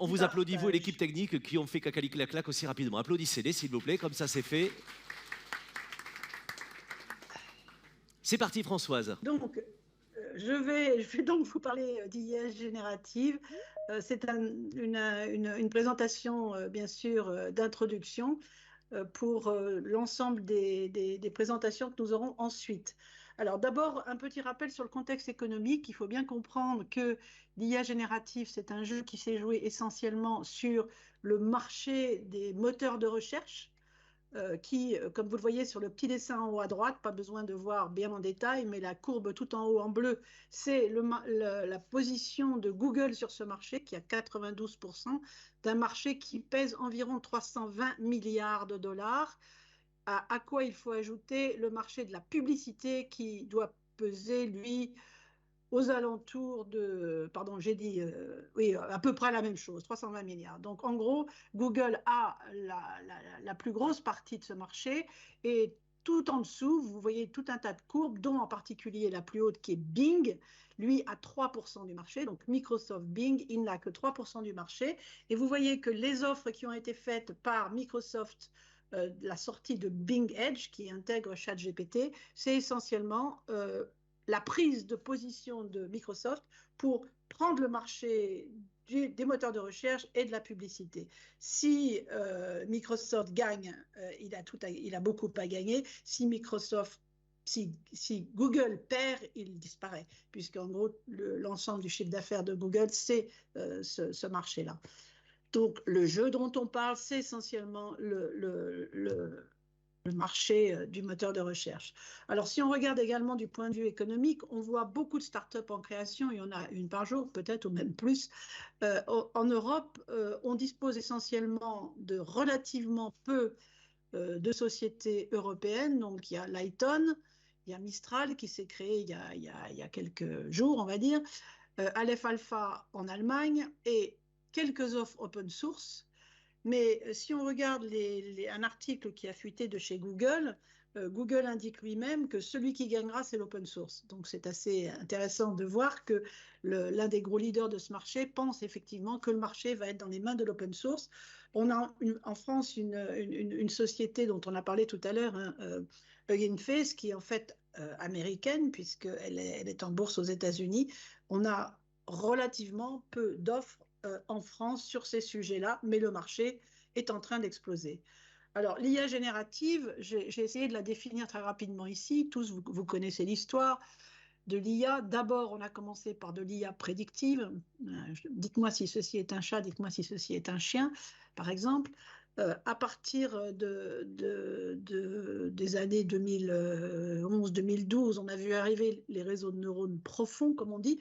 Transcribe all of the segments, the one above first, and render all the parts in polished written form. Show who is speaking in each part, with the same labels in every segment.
Speaker 1: On vous applaudit, vous et l'équipe technique qui ont fait cacali-clac-clac aussi rapidement. Applaudissez-les, s'il vous plaît, comme ça c'est fait. C'est parti, Françoise.
Speaker 2: Donc, je vais donc vous parler d'IA générative. C'est une présentation, bien sûr, d'introduction pour l'ensemble des présentations que nous aurons ensuite. Alors d'abord, un petit rappel sur le contexte économique. Il faut bien comprendre que l'IA générative, c'est un jeu qui s'est joué essentiellement sur le marché des moteurs de recherche qui, comme vous le voyez sur le petit dessin en haut à droite, pas besoin de voir bien en détail, mais la courbe tout en haut en bleu, c'est la position de Google sur ce marché, qui a 92% d'un marché qui pèse environ 320 milliards de dollars, à quoi il faut ajouter le marché de la publicité qui doit peser, lui, aux alentours de, pardon, j'ai dit, oui, à peu près la même chose, 320 milliards. Donc, en gros, Google a la plus grosse partie de ce marché et tout en dessous, vous voyez tout un tas de courbes, dont en particulier la plus haute qui est Bing, lui a 3% du marché. Donc, Microsoft Bing, il n'a que 3% du marché. Et vous voyez que les offres qui ont été faites par Microsoft, la sortie de Bing Edge, qui intègre ChatGPT, c'est essentiellement la prise de position de Microsoft pour prendre le marché des moteurs de recherche et de la publicité. Si Microsoft gagne, il a beaucoup à gagner. Si Google perd, il disparaît, puisqu'en gros, l'ensemble du chiffre d'affaires de Google, c'est ce marché-là. Donc, le jeu dont on parle, c'est essentiellement le marché du moteur de recherche. Alors, si on regarde également du point de vue économique, on voit beaucoup de startups en création, il y en a une par jour peut-être, ou même plus. En Europe, on dispose essentiellement de relativement peu de sociétés européennes. Donc, il y a Lighton, il y a Mistral qui s'est créé il y a quelques jours, on va dire, Aleph Alpha en Allemagne et quelques offres open source. Mais si on regarde un article qui a fuité de chez Google, Google indique lui-même que celui qui gagnera, c'est l'open source. Donc c'est assez intéressant de voir que l'un des gros leaders de ce marché pense effectivement que le marché va être dans les mains de l'open source. On a en France une société dont on a parlé tout à l'heure, hein, Hugging Face, qui est en fait américaine, puisqu'elle est en bourse aux États-Unis. On a relativement peu d'offres en France sur ces sujets-là, mais le marché est en train d'exploser. Alors, l'IA générative, j'ai essayé de la définir très rapidement ici. Tous, vous connaissez l'histoire de l'IA. D'abord, on a commencé par de l'IA prédictive. Dites-moi si ceci est un chat, dites-moi si ceci est un chien, par exemple. À partir des années 2011-2012, on a vu arriver les réseaux de neurones profonds, comme on dit.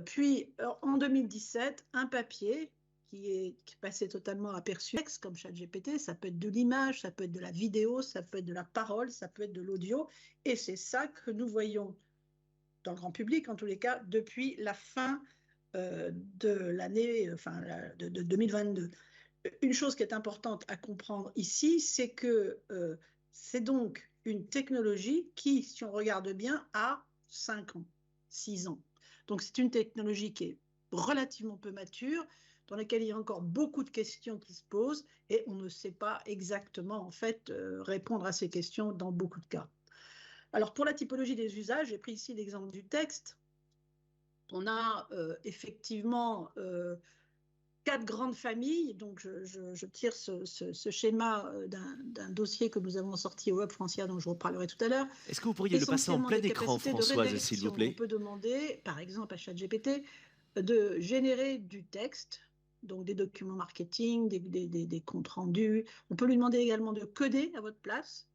Speaker 2: Puis, en 2017, un papier qui passait totalement aperçu, comme ChatGPT, ça peut être de l'image, ça peut être de la vidéo, ça peut être de la parole, ça peut être de l'audio. Et c'est ça que nous voyons dans le grand public, en tous les cas, depuis la fin de l'année, enfin, de 2022. Une chose qui est importante à comprendre ici, c'est que c'est donc une technologie qui, si on regarde bien, a 5 ans, 6 ans. Donc c'est une technologie qui est relativement peu mature, dans laquelle il y a encore beaucoup de questions qui se posent et on ne sait pas exactement en fait répondre à ces questions dans beaucoup de cas. Alors pour la typologie des usages, j'ai pris ici l'exemple du texte. On a effectivement 4 grandes familles. Donc, je tire ce schéma d'un dossier que nous avons sorti au Web Francia, dont je vous reparlerai tout à l'heure.
Speaker 1: Est-ce que vous pourriez le passer en plein écran, Françoise, s'il vous plaît?
Speaker 2: On peut demander, par exemple, à ChatGPT, de générer du texte, donc des documents marketing, des comptes rendus. On peut lui demander également de coder à votre place.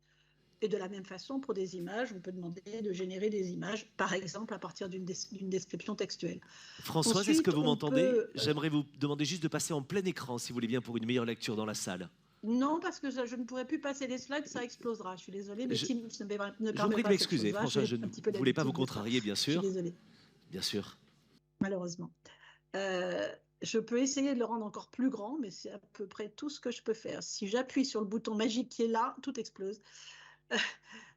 Speaker 2: Et de la même façon, pour des images, on peut demander de générer des images, par exemple, à partir d'une description textuelle.
Speaker 1: Françoise, est-ce que
Speaker 2: Ensuite,
Speaker 1: vous
Speaker 2: on
Speaker 1: m'entendez?
Speaker 2: peut...
Speaker 1: J'aimerais vous demander juste de passer en plein écran, si vous voulez bien, pour une meilleure lecture dans la salle.
Speaker 2: Non, parce que je ne pourrai plus passer les slides, ça explosera. Je suis désolée, mais Teams ne
Speaker 1: Je vous
Speaker 2: permet
Speaker 1: prie de
Speaker 2: pas cette
Speaker 1: m'excuser,
Speaker 2: chose-là.
Speaker 1: François,
Speaker 2: J'ai
Speaker 1: je ne
Speaker 2: un petit peu
Speaker 1: voulais pas vous
Speaker 2: l'habitude de ça.
Speaker 1: contrarier, bien
Speaker 2: Je suis
Speaker 1: sûr.
Speaker 2: désolée.
Speaker 1: Bien sûr.
Speaker 2: Malheureusement. Je peux essayer de le rendre encore plus grand, mais c'est à peu près tout ce que je peux faire. Si j'appuie sur le bouton magique qui est là, tout explose.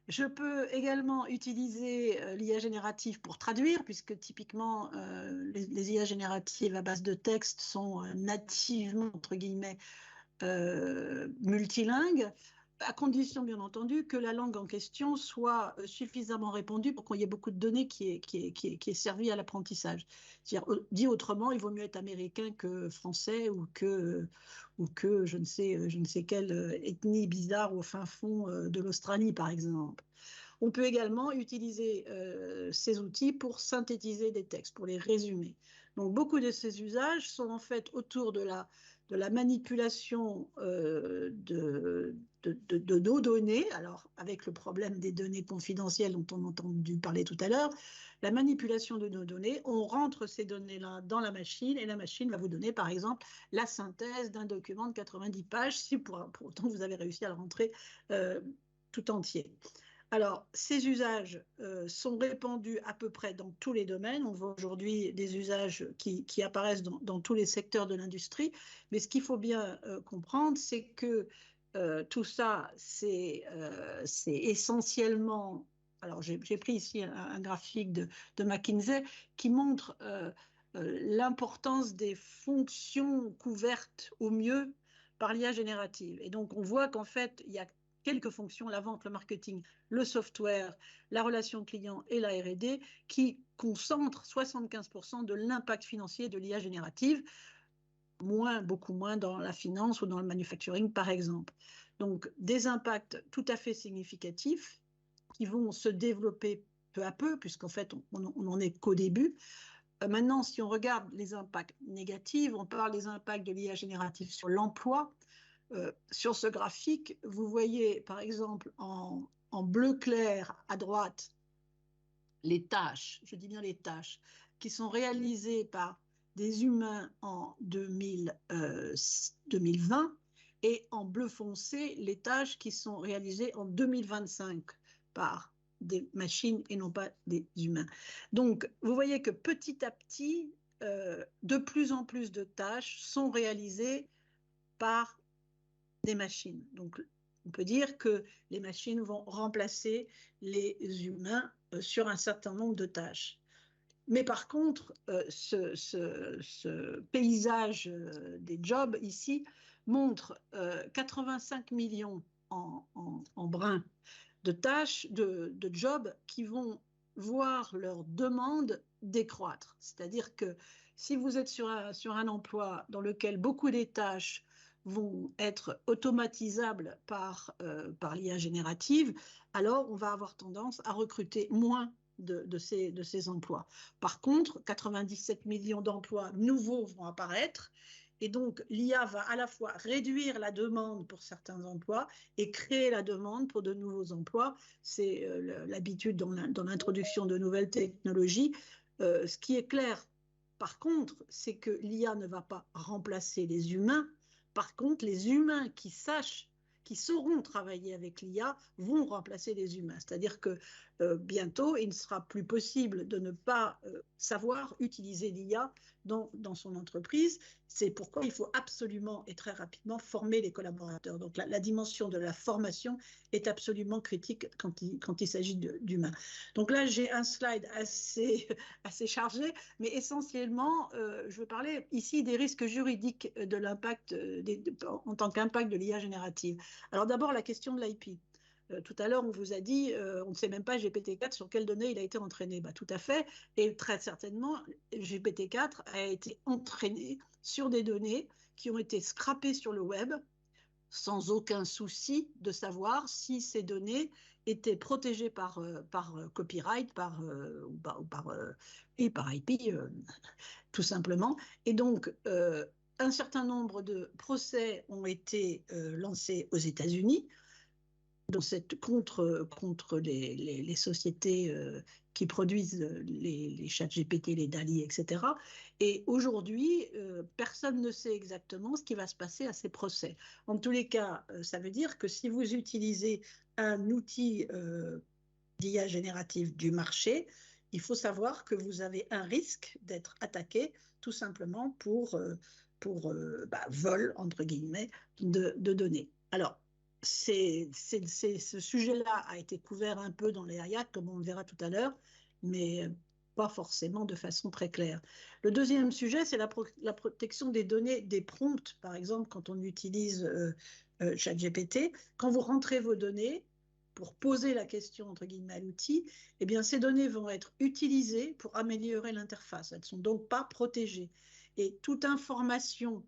Speaker 2: Je peux également utiliser l'IA générative pour traduire, puisque typiquement les IA génératives à base de texte sont nativement, entre guillemets, multilingues, à condition bien entendu que la langue en question soit suffisamment répandue pour qu'il y ait beaucoup de données qui est servi à l'apprentissage. Dit autrement, il vaut mieux être américain que français ou que je ne sais quelle ethnie bizarre au fin fond de l'Australie, par exemple. On peut également utiliser ces outils pour synthétiser des textes, pour les résumer. Donc beaucoup de ces usages sont en fait autour de la manipulation de nos données, alors avec le problème des données confidentielles dont on a entendu parler tout à l'heure, la manipulation de nos données, on rentre ces données-là dans la machine et la machine va vous donner par exemple la synthèse d'un document de 90 pages si pour autant vous avez réussi à le rentrer tout entier. Alors, ces usages sont répandus à peu près dans tous les domaines. On voit aujourd'hui des usages qui apparaissent dans tous les secteurs de l'industrie. Mais ce qu'il faut bien comprendre, c'est que tout ça, c'est essentiellement... Alors, j'ai pris ici un graphique de McKinsey qui montre l'importance des fonctions couvertes au mieux par l'IA générative. Et donc, on voit qu'en fait, il y a quelques fonctions, la vente, le marketing, le software, la relation client et la R&D, qui concentrent 75% de l'impact financier de l'IA générative, beaucoup moins dans la finance ou dans le manufacturing, par exemple. Donc, des impacts tout à fait significatifs qui vont se développer peu à peu, puisqu'en fait, on n'en est qu'au début. Maintenant, si on regarde les impacts négatifs, on parle des impacts de l'IA générative sur l'emploi. Sur ce graphique, vous voyez par exemple en bleu clair à droite les tâches, je dis bien les tâches, qui sont réalisées par des humains en 2020 et en bleu foncé les tâches qui sont réalisées en 2025 par des machines et non pas des humains. Donc, vous voyez que petit à petit, de plus en plus de tâches sont réalisées par des machines. Donc, on peut dire que les machines vont remplacer les humains sur un certain nombre de tâches. Mais par contre, ce paysage des jobs ici montre 85 millions en brun de tâches, de jobs qui vont voir leur demande décroître. C'est-à-dire que si vous êtes sur un emploi dans lequel beaucoup des tâches vont être automatisables par l'IA générative, alors on va avoir tendance à recruter moins de ces emplois. Par contre, 97 millions d'emplois nouveaux vont apparaître et donc l'IA va à la fois réduire la demande pour certains emplois et créer la demande pour de nouveaux emplois. C'est l'habitude dans l'introduction de nouvelles technologies. Ce qui est clair, par contre, c'est que l'IA ne va pas remplacer les humains. Par contre, les humains qui sauront travailler avec l'IA vont remplacer les humains. C'est-à-dire que bientôt, il ne sera plus possible de ne pas savoir utiliser l'IA dans son entreprise. C'est pourquoi il faut absolument et très rapidement former les collaborateurs. Donc la dimension de la formation est absolument critique quand il s'agit d'humains. Donc là, j'ai un slide assez chargé, mais essentiellement, je veux parler ici des risques juridiques de l'impact en tant qu'impact de l'IA générative. Alors d'abord, la question de l'IP. Tout à l'heure, on vous a dit, on ne sait même pas GPT-4 sur quelles données il a été entraîné. Bah, tout à fait. Et très certainement, GPT-4 a été entraîné sur des données qui ont été scrappées sur le web sans aucun souci de savoir si ces données étaient protégées par copyright, par IP, tout simplement. Et donc, un certain nombre de procès ont été lancés aux États-Unis contre les sociétés qui produisent les chats GPT, les DALL-E, etc. Et aujourd'hui, personne ne sait exactement ce qui va se passer à ces procès. En tous les cas, ça veut dire que si vous utilisez un outil d'IA générative du marché, il faut savoir que vous avez un risque d'être attaqué tout simplement pour vol, entre guillemets, de données. Alors, ce sujet-là a été couvert un peu dans les HAYAC, comme on le verra tout à l'heure, mais pas forcément de façon très claire. Le deuxième sujet, c'est la protection des données, des prompts, par exemple, quand on utilise ChatGPT. Quand vous rentrez vos données pour poser la question, entre guillemets, à l'outil, eh bien, ces données vont être utilisées pour améliorer l'interface. Elles ne sont donc pas protégées. Et toute information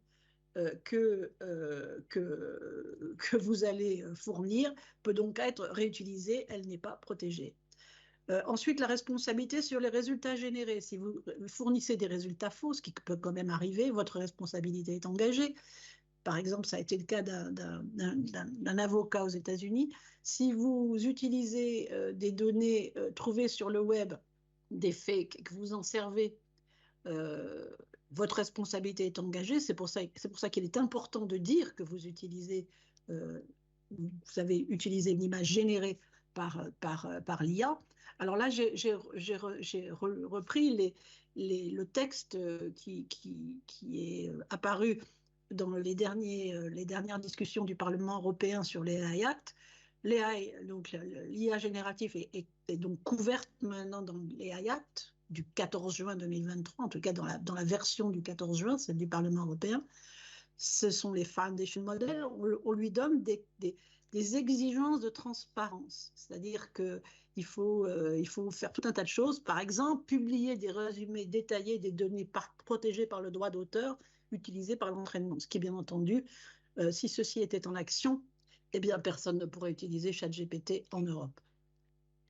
Speaker 2: que vous allez fournir peut donc être réutilisée, elle n'est pas protégée. Ensuite, la responsabilité sur les résultats générés. Si vous fournissez des résultats faux, ce qui peut quand même arriver, votre responsabilité est engagée. Par exemple, ça a été le cas d'un avocat aux États-Unis. Si vous utilisez des données trouvées sur le web, des fakes, que vous en servez, euh, votre responsabilité est engagée. C'est pour ça qu'il est important de dire que vous utilisez, vous avez utilisé une image générée par l'IA. Alors là, j'ai repris le texte qui est apparu dans les dernières discussions du Parlement européen sur les AI Act. Donc l'IA générative est donc couverte maintenant dans les AI Act du 14 juin 2023, en tout cas dans la version du 14 juin, celle du Parlement européen. Ce sont les foundation models. On lui donne des exigences de transparence, c'est-à-dire qu'il faut faire tout un tas de choses. Par exemple, publier des résumés détaillés des données protégées par le droit d'auteur utilisées par l'entraînement, ce qui, bien entendu, si ceci était en action, eh bien, personne ne pourrait utiliser ChatGPT en Europe.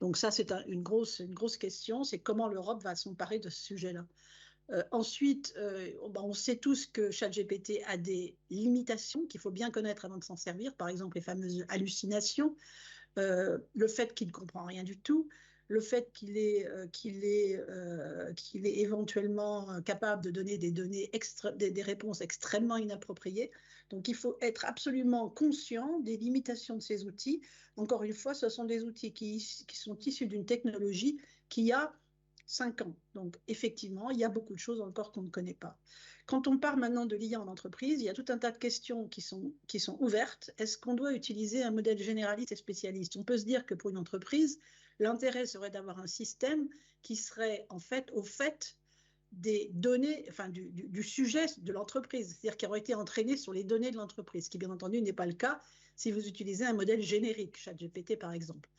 Speaker 2: Donc ça, c'est une grosse question, c'est comment l'Europe va s'emparer de ce sujet-là. Ensuite, on sait tous que ChatGPT a des limitations qu'il faut bien connaître avant de s'en servir, par exemple les fameuses hallucinations, le fait qu'il ne comprend rien du tout, le fait qu'il est éventuellement capable de donner des réponses extrêmement inappropriées. Donc il faut être absolument conscient des limitations de ces outils. Encore une fois, ce sont des outils qui sont issus d'une technologie qui a 5 ans. Donc, effectivement, il y a beaucoup de choses encore qu'on ne connaît pas. Quand on parle maintenant de l'IA en entreprise, il y a tout un tas de questions qui sont ouvertes. Est-ce qu'on doit utiliser un modèle généraliste et spécialiste? On peut se dire que pour une entreprise, l'intérêt serait d'avoir un système qui serait en fait au fait des données, enfin du sujet de l'entreprise, c'est-à-dire qui aurait été entraîné sur les données de l'entreprise, ce qui bien entendu n'est pas le cas si vous utilisez un modèle générique, ChatGPT par exemple.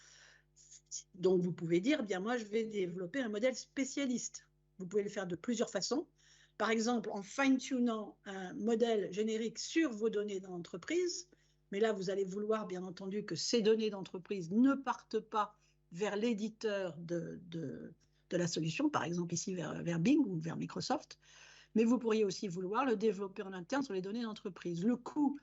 Speaker 2: Donc, vous pouvez dire, bien moi, je vais développer un modèle spécialiste. Vous pouvez le faire de plusieurs façons. Par exemple, en fine-tunant un modèle générique sur vos données dans l'entreprise. Mais là, vous allez vouloir, bien entendu, que ces données d'entreprise ne partent pas vers l'éditeur de la solution, par exemple ici vers Bing ou vers Microsoft. Mais vous pourriez aussi vouloir le développer en interne sur les données d'entreprise. Le coût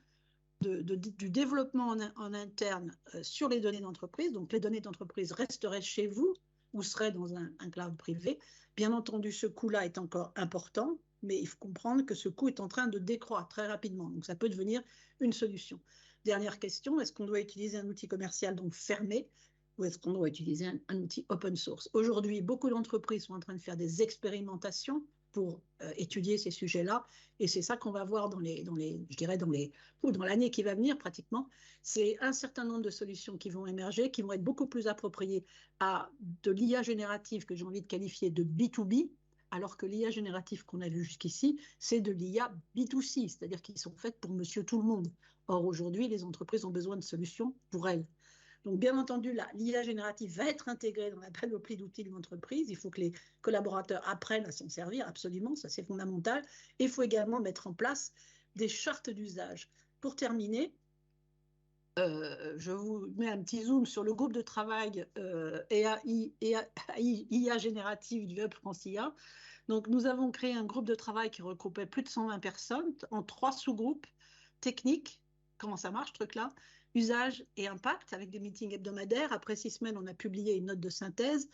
Speaker 2: du développement en interne sur les données d'entreprise. Donc, les données d'entreprise resteraient chez vous ou seraient dans un cloud privé. Bien entendu, ce coût-là est encore important, mais il faut comprendre que ce coût est en train de décroître très rapidement. Donc, ça peut devenir une solution. Dernière question, est-ce qu'on doit utiliser un outil commercial donc fermé ou est-ce qu'on doit utiliser un outil open source? Aujourd'hui, beaucoup d'entreprises sont en train de faire des expérimentations pour étudier ces sujets-là. Et c'est ça qu'on va voir dans l'année qui va venir pratiquement. C'est un certain nombre de solutions qui vont émerger, qui vont être beaucoup plus appropriées à de l'IA générative que j'ai envie de qualifier de B2B, alors que l'IA générative qu'on a vu jusqu'ici, c'est de l'IA B2C, c'est-à-dire qu'ils sont faites pour monsieur tout le monde. Or, aujourd'hui, les entreprises ont besoin de solutions pour elles. Donc, bien entendu, l'IA générative va être intégrée dans la panoplie d'outils de l'entreprise. Il faut que les collaborateurs apprennent à s'en servir, absolument, ça c'est fondamental. Et il faut également mettre en place des chartes d'usage. Pour terminer, je vous mets un petit zoom sur le groupe de travail IA générative du Hub France IA. Donc, nous avons créé un groupe de travail qui regroupait plus de 120 personnes en 3 sous-groupes techniques. Comment ça marche, ce truc-là? Usage et impact, avec des meetings hebdomadaires. Après 6 semaines, on a publié une note de synthèse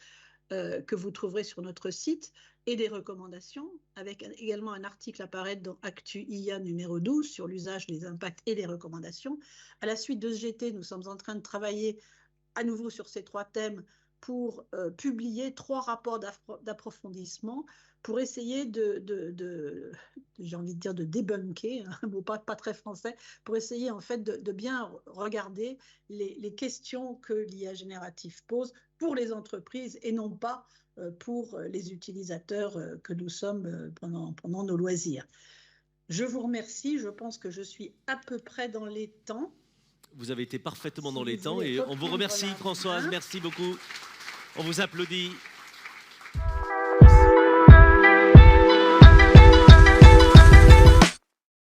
Speaker 2: que vous trouverez sur notre site et des recommandations, avec également un article apparaître dans Actu IA numéro 12 sur l'usage, les impacts et les recommandations. À la suite de ce GT, nous sommes en train de travailler à nouveau sur ces 3 thèmes pour publier 3 rapports d'approfondissement pour essayer j'ai envie de dire de débunker, un mot pas très français, pour essayer en fait de bien regarder les questions que l'IA générative pose pour les entreprises et non pas pour les utilisateurs que nous sommes pendant nos loisirs. Je vous remercie, je pense que je suis à peu près dans les temps.
Speaker 1: Vous avez été parfaitement
Speaker 2: Si
Speaker 1: dans les
Speaker 2: vous
Speaker 1: temps
Speaker 2: voulez
Speaker 1: et on vous
Speaker 2: reprendre
Speaker 1: remercie
Speaker 2: la
Speaker 1: Françoise,
Speaker 2: main.
Speaker 1: merci beaucoup. On vous applaudit.